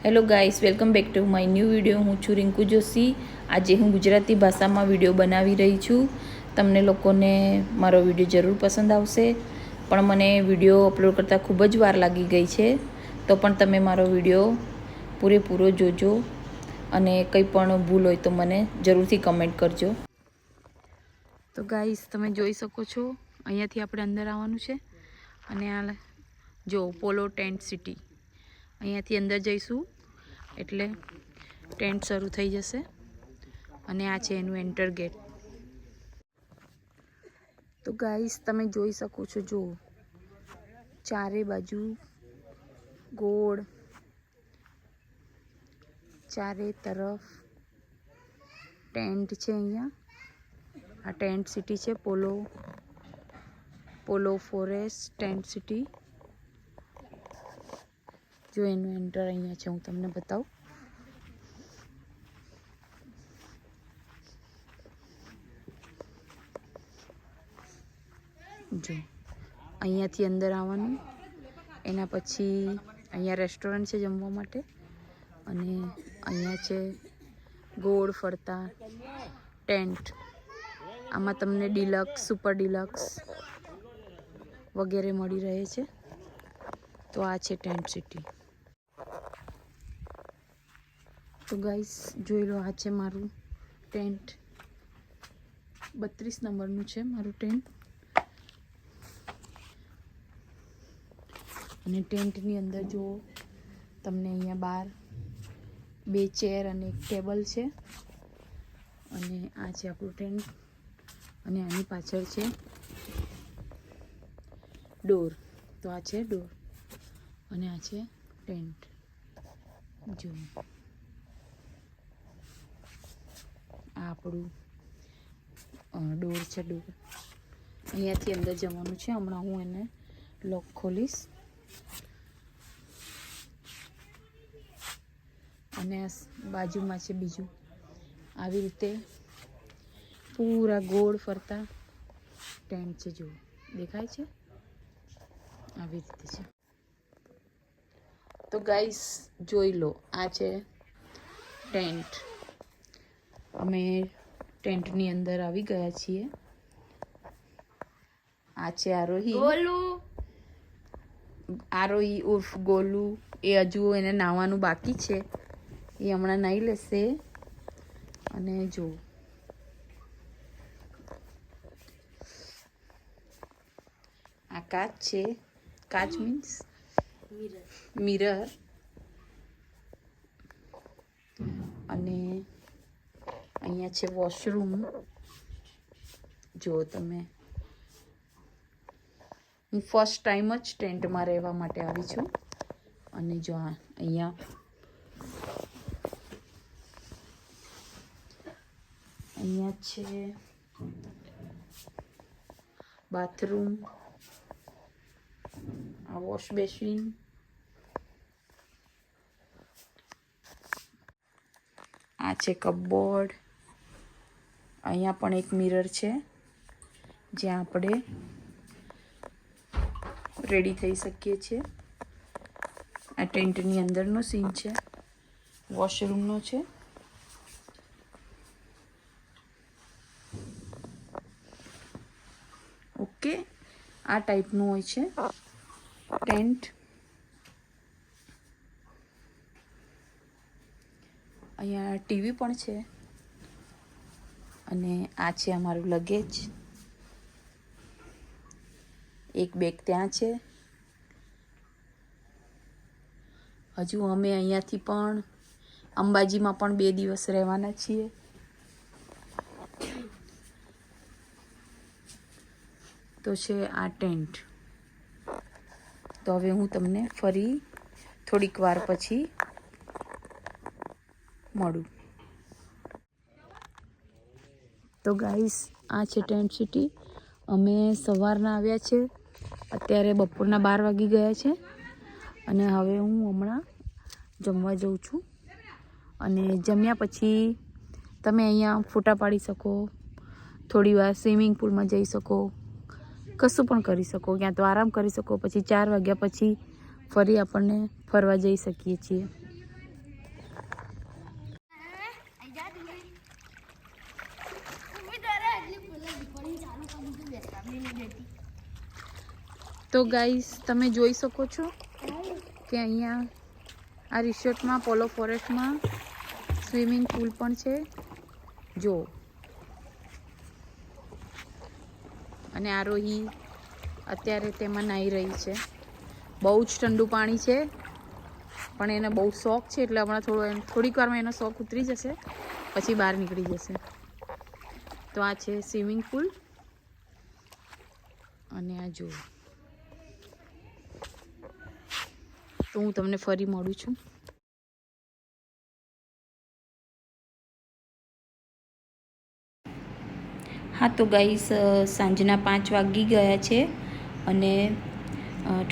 Hello guys, welcome back to my new video. હું છું રિંકુ જોશી. આજે હું ગુજરાતી ભાષામાં વિડીયો બનાવી રહી છું. તમને લોકોને મારો વિડીયો જરૂર પસંદ આવશે, પણ મને વિડીયો અપલોડ કરતાં ખૂબ જ વાર લાગી ગઈ છે. તો પણ તમે મારો વિડીયો પૂરેપૂરો જોજો અને કંઈ પણ ભૂલ હોય તો મને જરૂરથી કમેન્ટ કરજો. તો ગાઈસ, તમે જોઈ શકો છો, અહીંયાથી આપણે અંદર આવવાનું છે અને આ જો પોલો ટેન્ટ સિટી, અહીંયાથી અંદર જઈશું એટલે ટેન્ટ શરૂ થઈ જશે અને આ છે એનું એન્ટર ગેટ. તો ગાઈસ, તમે જોઈ શકો છો, જો ચારે બાજુ ગોળ, ચારે તરફ ટેન્ટ છે. અહીંયા આ ટેન્ટ સિટી છે, પોલો ફોરેસ્ટ ટેન્ટ સિટી. જો એનું એન્ટર અહીંયા છે, હું તમને બતાવું. જો અહીંયાથી અંદર આવવાનું, એના પછી અહીંયા રેસ્ટોરન્ટ છે જમવા માટે અને અહીંયા છે ગોળ ફરતા ટેન્ટ. આમાં તમને ડિલક્સ, સુપર ડિલક્સ વગેરે મળી રહે છે. તો આ છે ટેન્ટ સિટી. તો ગાઈસ, જોઈ લો, આ છે મારું ટેન્ટ. 32 નંબરનું છે મારું ટેન્ટ. અને ટેન્ટની અંદર જો તમને અહીંયા બહાર 2 ચેર અને 1 ટેબલ છે. અને આ છે આપણું ટેન્ટ અને આની પાછળ છે ડોર. તો આ છે ડોર અને આ છે ટેન્ટ. જો આ આપણું ડોર છે. ડોર અહીંયાથી અંદર જવાનું છે. હમણાં હું એને લોક ખોલીશ અને આ બાજુમાં છે બીજું. આવી રીતે પૂરા ગોળ ફરતા ટેન્ટ છે. જો દેખાય છે, આવી રીતે છે. તો ગાઈસ, જોઈ લો, આ છે ટેન્ટ. અમે ટેન્ટની અંદર આવી ગયા છીએ. આ છે આરોહી ઉર્ફ ગોલુ. એ હજુ એને નાહવાનું બાકી છે. એ હમણાં નાહી લેશે. અને જો આ કાચ છે. કાચ મીન્સ મિરર. અને અહીંયા છે વોશરૂમ. જો તમે, હું ફર્સ્ટ ટાઈમ જ ટેન્ટમાં રહેવા માટે આવી છું. અને જો અહીંયા છે બાથરૂમ, આ વોશ બેસિન, આ છે કપબોર્ડ. અહીંયા પણ એક મિરર છે જ્યાં આપણે રેડી થઈ શકીએ છીએ. આ ટેન્ટની અંદરનો સીન છે, વોશરૂમનો છે. ઓકે, આ ટાઈપનું હોય છે ટેન્ટ. અહીંયા ટીવી પણ છે. અને આ છે અમારું લગેજ. એક બેગ ત્યાં છે. હજુ અમે અહીંયાથી પણ અંબાજીમાં પણ 2 દિવસ રહેવાના છીએ. તો છે આ ટેન્ટ. તો હવે હું તમને ફરી થોડીક વાર પછી મળું. તો ગાઈસ, આ છે ટેન્ટ સિટી. અમે સવારના આવ્યા છે. અત્યારે બપોરના 12 વાગી ગયા છે. અને હવે હું હમણાં જમવા જઉં છું. અને જમ્યા પછી તમે અહીંયા ફોટા પાડી શકો, થોડી વાર સ્વિમિંગ પુલમાં જઈ શકો, કશું પણ કરી શકો. ક્યાં તો આરામ કરી શકો. પછી 4 વાગ્યા પછી ફરી આપણને ફરવા જઈ શકીએ છીએ. તો ગાઈસ તમે જોઈ શકો છો કે અહીંયા આ રિસોર્ટમાં પોલો ફોરેસ્ટમાં સ્વિમિંગ પુલ પણ છે જો. અને આરોહી અત્યારે તેમાં નાહી રહી છે. બહુ જ ઠંડુ પાણી છે પણ એને બહુ શોખ છે એટલે હમણાં થોડીક વારમાં એનો શોખ ઉતરી જશે પછી બહાર નીકળી જશે. તો આ છે સ્વિમિંગ પુલ અને આ જો. તો હું તમને ફરી મળું છું. હા તો ગાઈસ સાંજના 5 વાગી ગયા છે અને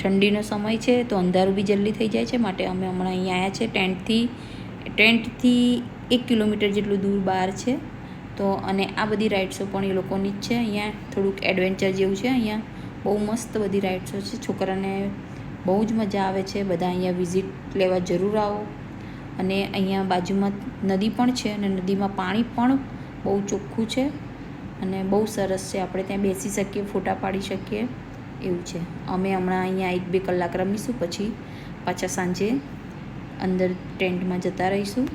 ઠંડીનો સમય છે તો અંધારું બી જલ્દી થઈ જાય છે માટે અમે હમણાં અહીંયા આવ્યા છે ટેન્ટથી 1 કિલોમીટર જેટલું દૂર બહાર છે. તો અને આ બધી રાઇડ્સો પણ એ લોકોની જ છે. અહીંયા થોડુંક એડવેન્ચર જેવું છે. અહીંયા બહુ મસ્ત બધી રાઇડ્સો છે. છોકરાને બહુ જ મજા આવે છે. બધા અહીંયા વિઝિટ લેવા જરૂર આવો. અને અહીંયા બાજુમાં નદી પણ છે અને નદીમાં પાણી પણ બહુ ચોખ્ખું છે અને બહુ સરસ છે. આપણે ત્યાં બેસી શકીએ, ફોટા પાડી શકીએ એવું છે. અમે હમણાં અહીંયા 1-2 કલાક રમીશું પછી પાછા સાંજે અંદર ટેન્ટમાં જતા રહીશું.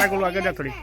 આગળ આગળ થોડી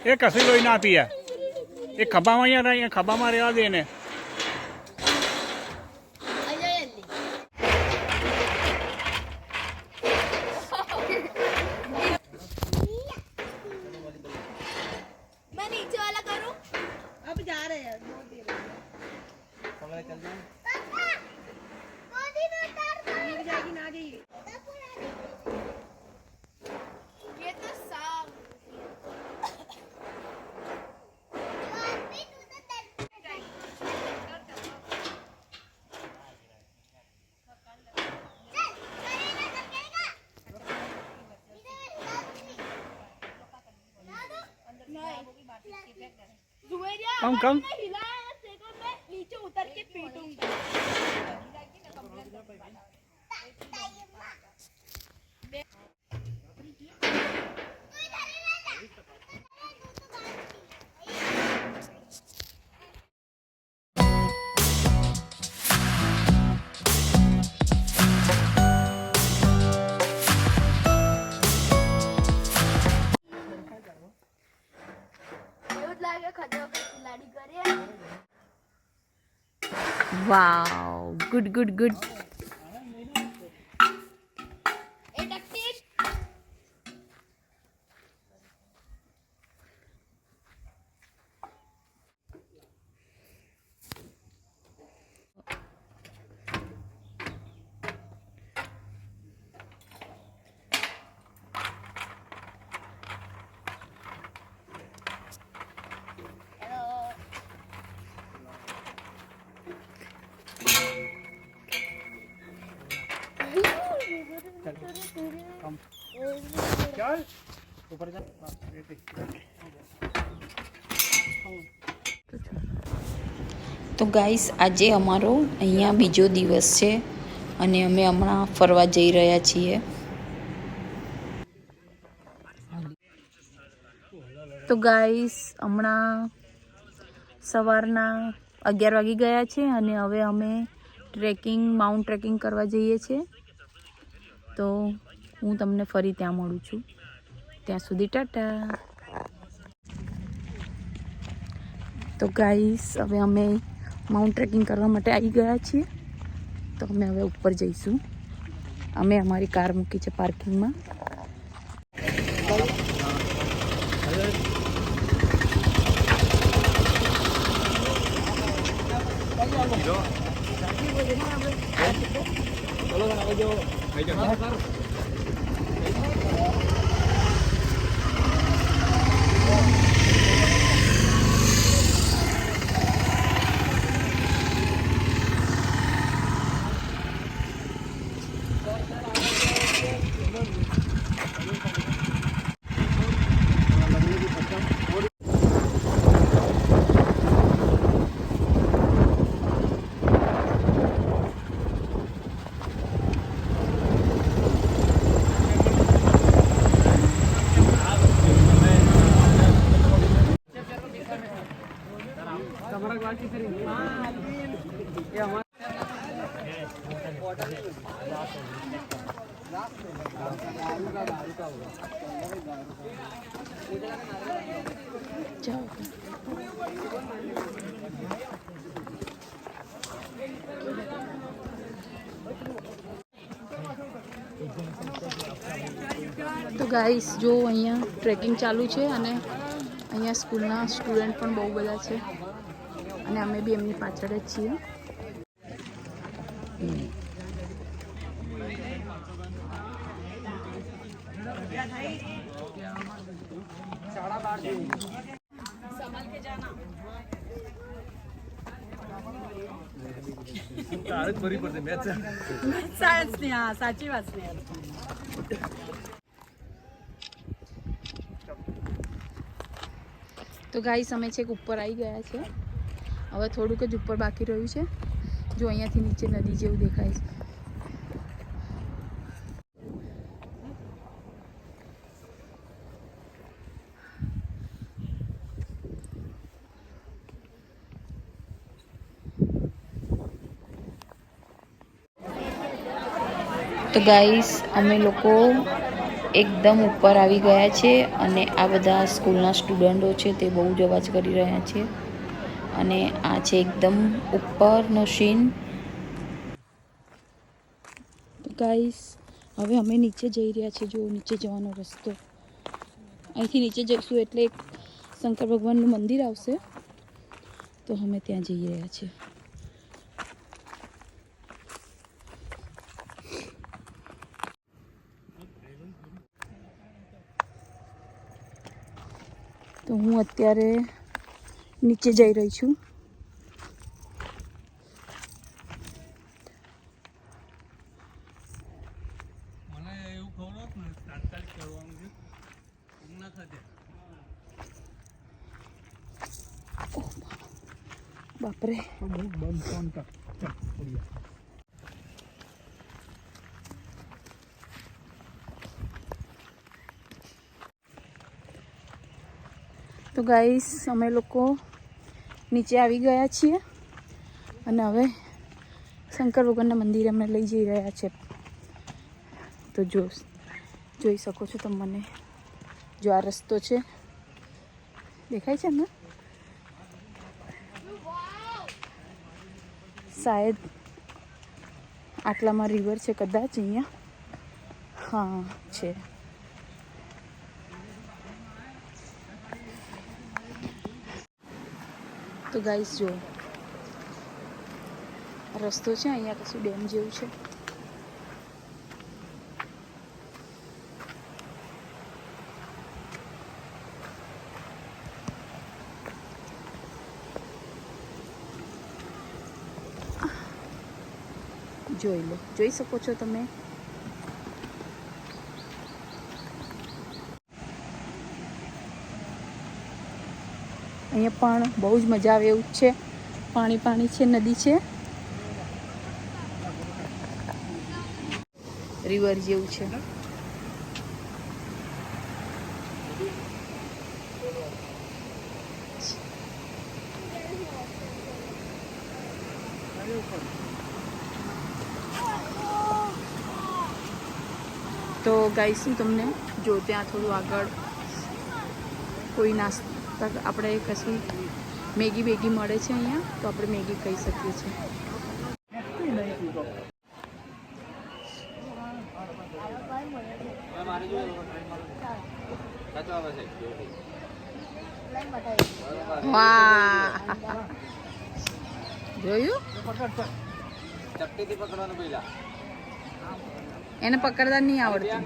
એ કશું લોહી ના પીએ. એ ખભામાં અહીંયા ખભામાં રહેવા દે ને. मैं नीचे वाला करूं? अब जा रहे हैं जाएगी ना गई ये तो सांप कम नीचे उतर के पीटूंगा. વાવ, ગુડ ગુડ ગુડ. चल ऊपर जा. તો ગાઈસ આજે અમારો અહીંયા બીજો દિવસ છે અને અમે હમણાં ફરવા જઈ રહ્યા છીએ. તો ગાઈસ હમણાં સવારના 11 વાગી ગયા છે અને હવે અમે માઉન્ટ ટ્રેકિંગ કરવા જઈએ છીએ. તો હું તમને ફરી ત્યાં મળું છું. ત્યાં સુધી ટાટા. તો ગાઈસ હવે અમે માઉન્ટ ટ્રેકિંગ કરવા માટે આવી ગયા છીએ. તો અમે હવે ઉપર જઈશું. અમે અમારી કાર મૂકી છે પાર્કિંગમાં. તો ગાઈસ જો અહીંયા ટ્રેકિંગ ચાલુ છે અને અહીંયા સ્કૂલના સ્ટુડન્ટ પણ બહુ બધા છે અને અમે બી એમની પાછળ જ છીએ. સાચી વાત છે. તો ગાઈસ અમે છેક ઉપર આવી ગયા છે. હવે થોડુંક જ ઉપર બાકી રહ્યું છે. જો અહીંયાથી નીચે નદી જેવું દેખાય છે. તો ગાઈસ અમે લોકો એકદમ ઉપર આવી ગયા છે અને આ બધા સ્કૂલના સ્ટુડન્ટો છે તે બહુ જ અવાજ કરી રહ્યા છે અને આ છે એકદમ ઉપરનો સીન. તો ગાઈસ હવે અમે નીચે જઈ રહ્યા છીએ. જો નીચે જવાનો રસ્તો, અહીંથી નીચે જઈશું એટલે એક શંકર ભગવાનનું મંદિર આવશે. તો અમે ત્યાં જઈ રહ્યા છીએ. તો હું અત્યારે નીચે જઈ રહી છું. બાપરે. તો ગાઈસ અમે લોકો નીચે આવી ગયા છીએ અને હવે શંકર ભગવાનના મંદિરે અમને લઈ જઈ રહ્યા છે. તો જોઈ શકો છો તમે મને. જો આ રસ્તો છે દેખાય છે ને, શાયદ આટલામાં રિવર છે કદાચ. અહીંયા હા છે. તો ગાઈસ જો રસ્તો છે. અહીંયા કશું ડેમ જેવું છે. જોઈ લો, જોઈ શકો છો તમે. અહીંયા પણ બહુ જ મજા આવે એવું છે. પાણી છે, નદી છે, રિવર જેવું છે. તો ગાઈસ હું તમને જો ત્યાં થોડું આગળ કોઈ નાસ્તા આપણે કશું મેગી બેગી મળે છે અહીંયા, તો આપણે મેગી ખાઈ શકીએ છીએ. વાહ, જોયું? એને પકડતા નહીં આવડતું.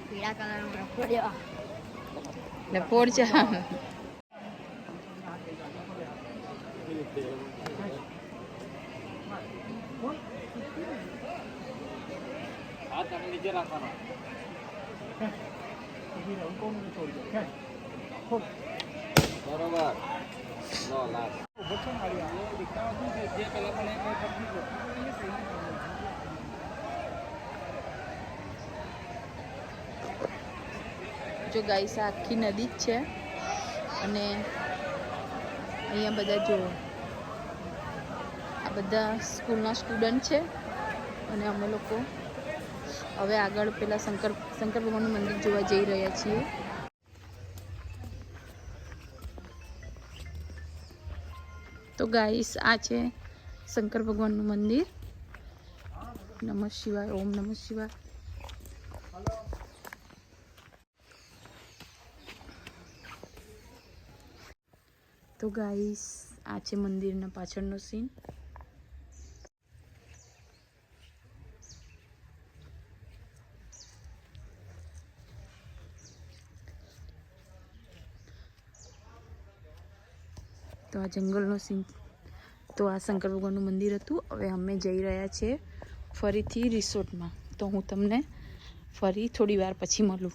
પીળા કલરનો રખડ્યો. એટલે ફોડ છે. નીચે રાખવાનો. બરોબર. લો લાગ. જો ગાઈસ આ આખી નદી જ છે અને અહીંયા બધા જો આ બધા સ્કૂલના સ્ટુડન્ટ છે અને અમે લોકો હવે આગળ પેલા શંકર ભગવાનનું મંદિર જોવા જઈ રહ્યા છીએ. તો ગાઈસ આ છે શંકર ભગવાનનું મંદિર. નમઃ શિવાય, ઓમ નમઃ શિવાય. તો ગાઈસ આ છે મંદિરના પાછળનો સીન. તો આ જંગલનો સીન. તો આ શંકર ભગવાનનું મંદિર હતું. હવે અમે જઈ રહ્યા છીએ ફરીથી રિસોર્ટમાં. તો હું તમને ફરી થોડી વાર પછી મળું.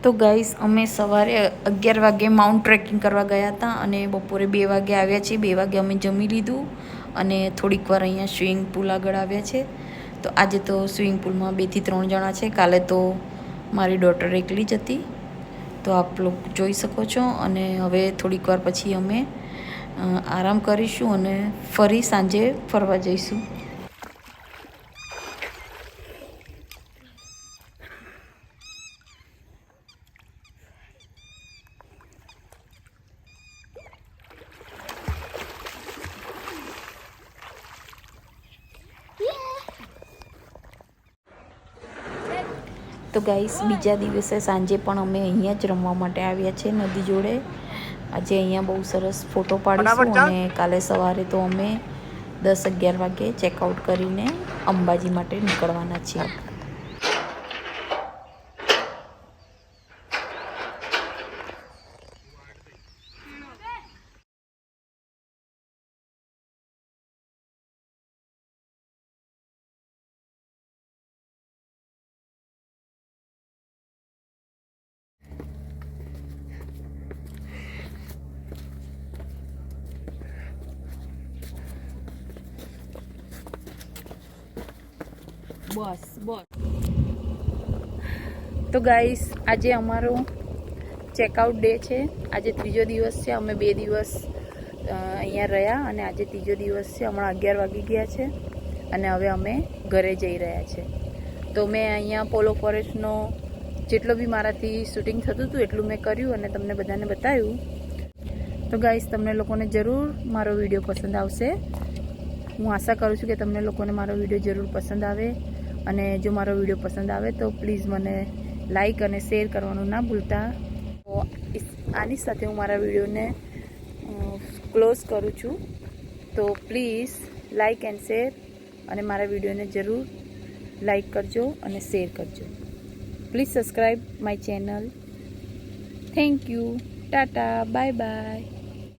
તો ગાઈસ અમે સવારે 11 વાગે માઉન્ટ ટ્રેકિંગ કરવા ગયા હતા અને બપોરે 2 વાગે આવ્યા છીએ. 2 વાગે અમે જમી લીધું અને થોડીક વાર અહીંયા સ્વિમિંગ પુલ આગળ આવ્યા છે. તો આજે તો સ્વિમિંગ પુલમાં 2 થી 3 જણા છે. કાલે તો મારી ડોટર એકલી જ હતી, તો આપ લોકો જોઈ શકો છો. અને હવે થોડીક વાર પછી અમે આરામ કરીશું અને ફરી સાંજે ફરવા જઈશું. તો ગાઈસ બીજા દિવસે સાંજે પણ અમે અહીંયા જ રમવા માટે આવ્યા છે નદી જોડે. આજે અહીંયા બહુ સરસ ફોટો પાડીશું અને કાલે સવારે તો અમે 10-11 વાગે ચેકઆઉટ કરીને અંબાજી માટે નીકળવાના છીએ. બસ તો ગાઈસ આજે અમારો ચેકઆઉટ ડે છે. આજે 3જો દિવસ છે. અમે 2 દિવસ અહીંયા રહ્યા અને આજે 3જો દિવસ છે. હમણાં 11 વાગી ગયા છે અને હવે અમે ઘરે જઈ રહ્યા છે. તો મેં અહીંયા પોલો ફોરેસ્ટનો જેટલો બી મારાથી શૂટિંગ થતું હતું એટલું મેં કર્યું અને તમને બધાને બતાવ્યું. તો ગાઈસ તમને લોકોને જરૂર મારો વિડીયો પસંદ આવશે. હું આશા કરું છું કે તમને લોકોને મારો વિડીયો જરૂર પસંદ આવે. અને જો મારો વિડીયો પસંદ આવે તો પ્લીઝ મને લાઈક અને શેર કરવાનું ના ભૂલતા. તો આની સાથે હું મારા વિડીયોને ક્લોઝ કરું છું. તો પ્લીઝ લાઈક એન્ડ શેર અને મારા વિડીયોને જરૂર લાઈક કરજો અને શેર કરજો. Please subscribe my channel. Thank you. Tata, bye bye.